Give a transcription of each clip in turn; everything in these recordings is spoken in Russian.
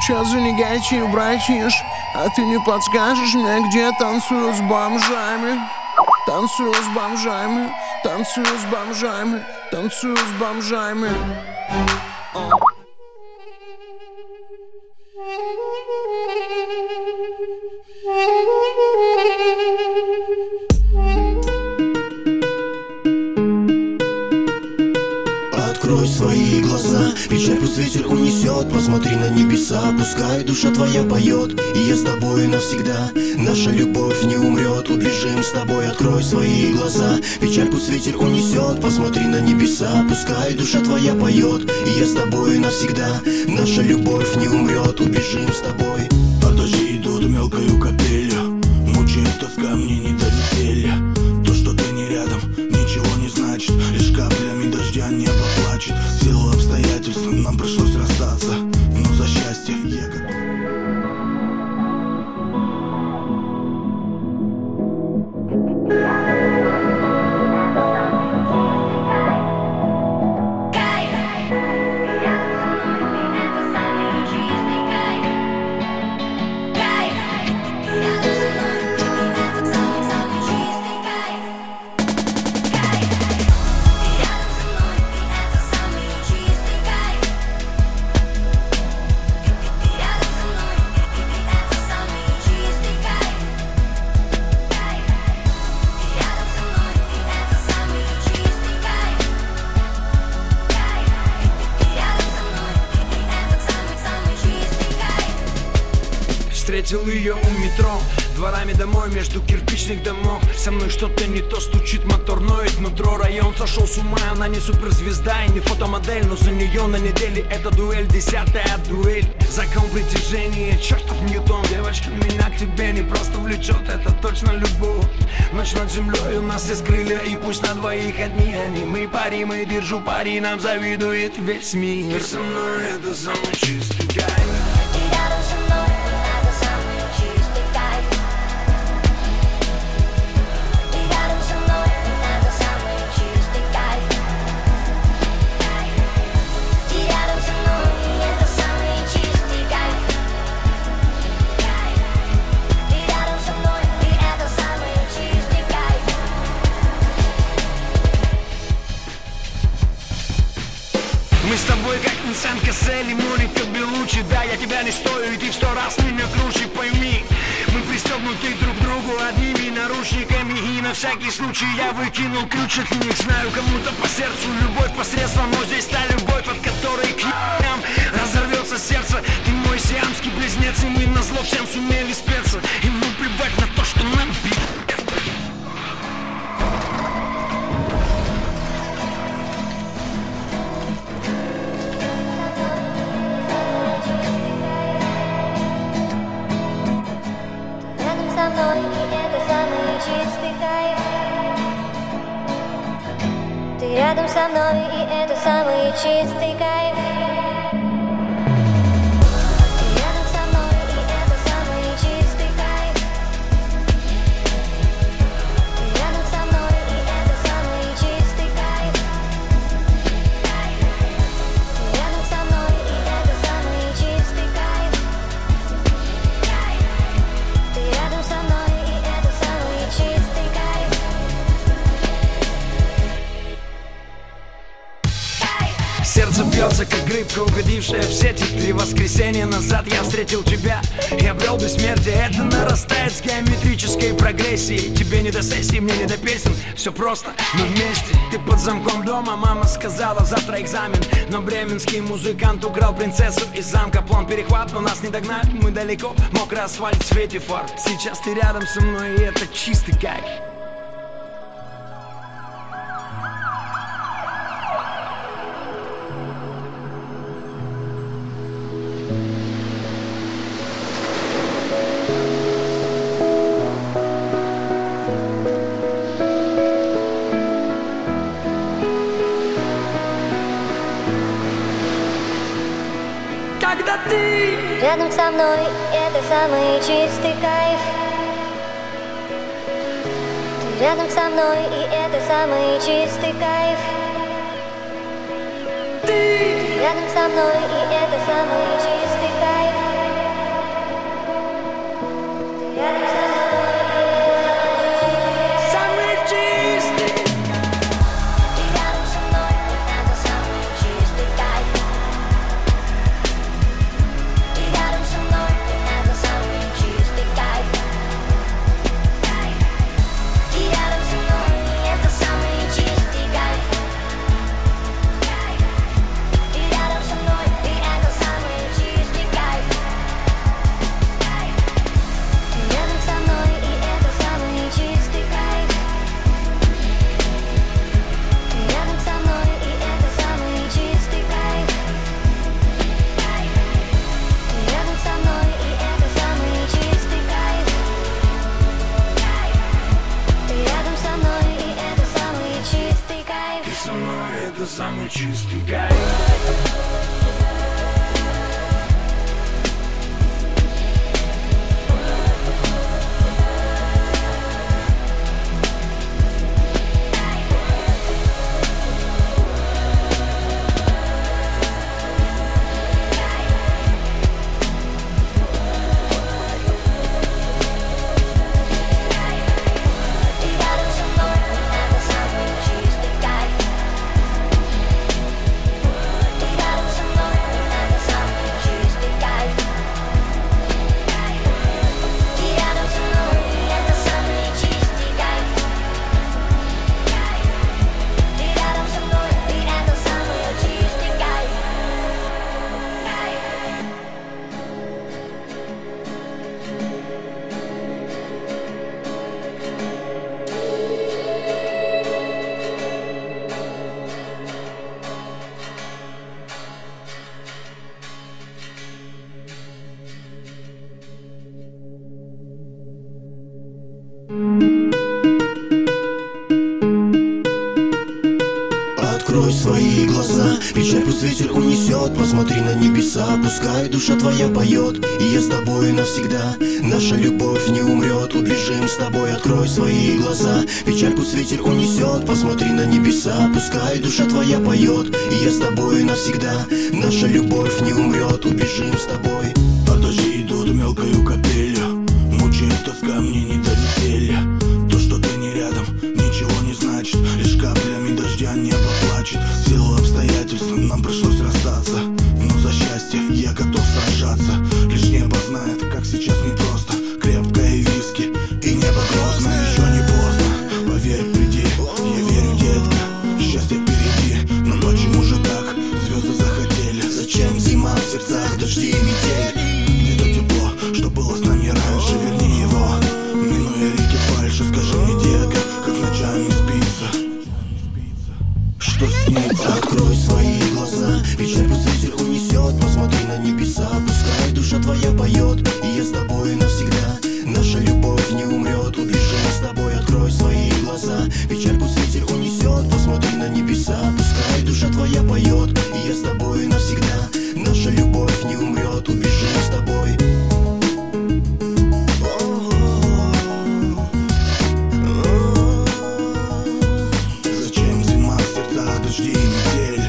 Чё за негатив, братиш? А ты не подскажешь мне, где танцую с бомжами? Танцую с бомжами, танцую с бомжами, танцую с бомжами. Открой свои глаза, печаль пусть ветер унесет. Посмотри на небеса, пускай душа твоя поет. И я с тобой навсегда, наша любовь не умрет. Убежим с тобой, открой свои глаза, печаль пусть ветер унесет. Посмотри на небеса, пускай душа твоя поет. И я с тобой навсегда, наша любовь не умрет. Убежим с тобой. А дожди идут мелкою капелью, мучает тоска, мне не до веселья. То, что ты не рядом, ничего не значит. Лишь каплями дождя небо плачет. В силу обстоятельств нам пришлось расстаться, но за счастье я готов. Встретил ее у метро, дворами домой между кирпичных домов. Со мной что-то не то, стучит мотор, ноет нутро. Район сошел с ума, она не суперзвезда и не фотомодель, но за нее на неделе это дуэль, 10-я дуэль. Закон притяжения, чертов Ньютон. Девочка, меня к тебе не просто влечет, это точно любовь. Ночь над землей, у нас есть крылья, и пусть на двоих одни они. Мы пари, мы держу пари, нам завидует весь мир. Со мной это самый чистый кайф. Мы с тобой как Винсент Кассель и Моника Белуччи. Да, я тебя не стою, и ты в 100 раз меня круче, пойми. Мы пристегнуты друг к другу одними наручниками, и на всякий случай я выкинул ключ от них. Знаю, кому-то по сердцу любовь посредством, но здесь та любовь, от которой к нам разорвется сердце. Ты мой сиамский близнец, и мы назло всем сумели спеться. И ну плевать на то, что нам пить. Со мной, и это самый чистый кайф. Ты рядом со мной, и это самый чистый кайф. Ты рядом со мной, и это самый чистый кайф. Ты рядом со мной, и это самый чистый кайф. Ты рядом со мной, и это самый чистый кайф. Ты рядом со мной, и это самый чистый кайф. Сердце бьется, как рыбка, угодившая в сети. 3 воскресенья назад я встретил тебя и обрел бессмертие. Это нарастает с геометрической прогрессией. Тебе не до сессии, мне не до песен. Все просто, мы вместе. Ты под замком дома, мама сказала, завтра экзамен. Но бременский музыкант украл принцессу из замка. План перехват, но нас не догнать, мы далеко. Мокрый асфальт в свете фар. Сейчас ты рядом со мной, и это чистый кайф. Когда ты Рядом со мной, это самый чистый кайф. Ты рядом со мной, и это самый чистый кайф. ты Рядом со мной, и это самый чистый кайф. самый чистый кайф. Открой свои глаза, печаль пусть ветер унесет. Посмотри на небеса, пускай душа твоя поет. И я с тобой навсегда, наша любовь не умрет. Убежим с тобой, открой свои глаза, печаль пусть ветер унесет. Посмотри на небеса, пускай душа твоя поет. И я с тобой навсегда, наша любовь не умрет. Убежим с тобой. А дожди идут мелкою капелью, мучает тоска, мне не до веселья. То, что ты не рядом, ничего не значит. Лишь каплями дождя небо плачет. В силу обстоятельств нам пришлось расстаться, но за счастье я готов сражаться. Лишь небо знает, как сейчас непросто. Крепкое виски и небо грозное. Еще не поздно, поверь, приди. Я верю, детка, счастье впереди. Но почему же так звезды захотели? Зачем зима в сердцах, дожди и метель? Где-то тепло, что было с нами раньше, верни его. Минуя реки фальши, скажи мне, детка, как ночами спится. Что снится? Открой свои глаза, печаль пусть ветер унесет. Посмотри на небеса, пускай душа твоя поет. И я с тобой навсегда, наша любовь не умрет. Убежим с тобой, открой свои глаза, печаль пусть ветер унесет. Посмотри на небеса, пускай душа твоя поет. И я с тобой навсегда, наша любовь не умрет. Убежим с тобой. Зачем зима в сердцах, дожди и метель?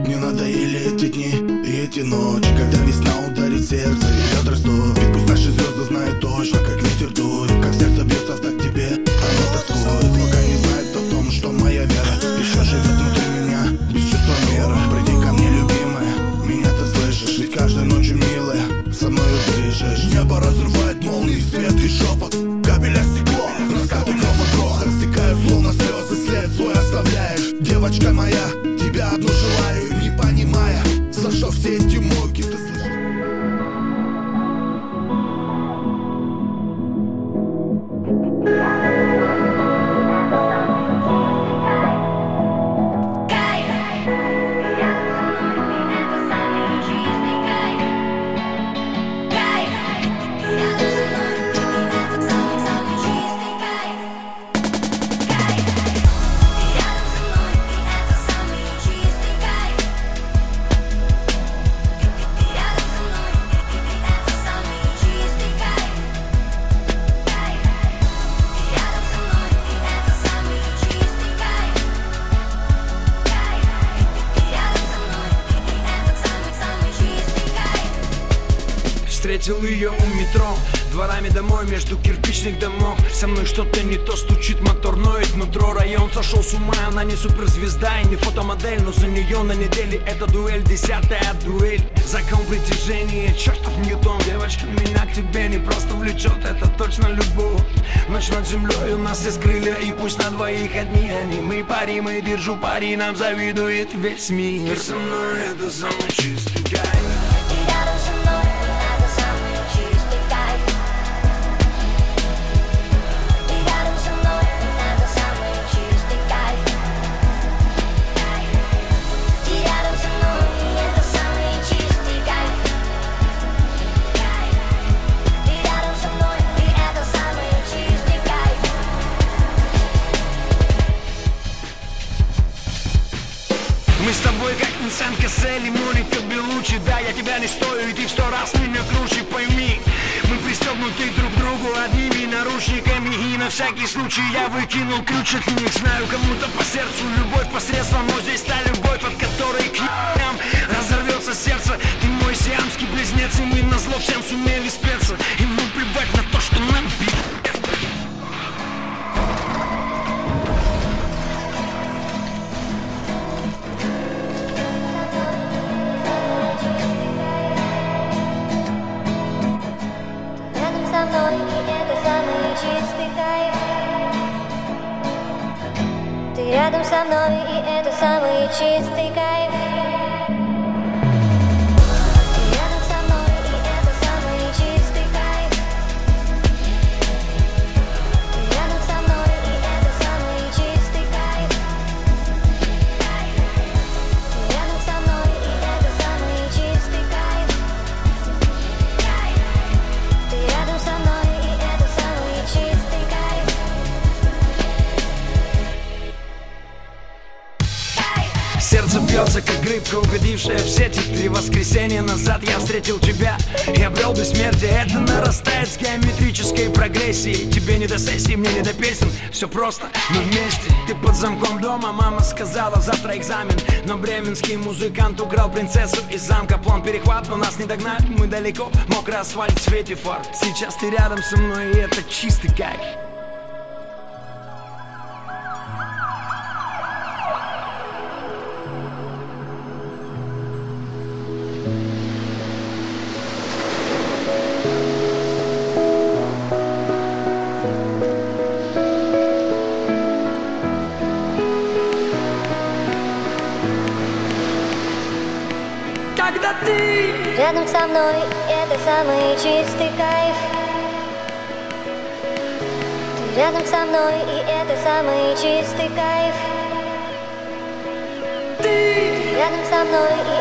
Мне надоели эти дни и эти ночи, когда весна ударит в сердце и лед растут. Ведь пусть наши звезды знают точно, как ветер дует, как сердце бьется в такт тебе, оно тоскует. Пока не знает о том, что моя вера еще живет внутри меня, без чувства меры. Приди ко мне, любимая, меня ты слышишь, ведь каждой ночью, милая, со мною дышишь. Небо разрывает молнии, свет и шепот, капель о стекло, раскаты грома грохот, растекают словно слезы, след свой оставляешь. Девочка моя, тебя одну желаю, не понимая, за что все эти муки, ты слышишь? Встретил ее у метро, дворами домой между кирпичных домов. Со мной что-то не то, стучит мотор, ноет нутро. Район сошел с ума, она не суперзвезда и не фотомодель, но за нее на неделе это дуэль, 10-я дуэль. Закон притяжения, чертов Ньютон. Девочка, меня к тебе не просто влечет, это точно любовь. Ночь над землей, у нас есть крылья, и пусть на двоих одни они. Мы пари, мы держу пари, нам завидует весь мир. И со мной это самый чистый кайф. тобой, как Винсент Кассель и Моника Белуччи. Да, я тебя не стою, и ты в 100 раз меня круче, пойми. Мы пристегнуты друг к другу одними наручниками, и на всякий случай я выкинул ключ от них. Знаю, кому-то по сердцу любовь посредством, но здесь та любовь, от которой к ***ям разорвется сердце. Ты мой сиамский близнец, и мы назло всем сумели спеться. Ему плевать на то, что нам пи***. Со мной, и это самый чистый кайф. Ты рядом со мной, и это самый чистый кайф. Ты рядом со мной, и это самый чистый кайф. Ты рядом со мной, и это самый чистый кайф. Ты рядом со мной, и это самый чистый кайф. Ты рядом со мной, и это самый чистый кайф. Сердце бьется, как рыбка, угодившая в сети. 3 воскресенья назад я встретил тебя и обрел бессмертие. Это нарастает с геометрической прогрессией. Тебе не до сессии, мне не до песен. Все просто, мы вместе. Ты под замком дома, мама сказала, завтра экзамен. Но бременский музыкант украл принцессу из замка. План перехват, но нас не догнать, мы далеко. Мокрый асфальт в свете фар. Сейчас ты рядом со мной, и это чистый кайф. Когда ты Рядом со мной, это самый чистый кайф. Ты рядом со мной, и это самый чистый кайф. ты Рядом со мной, и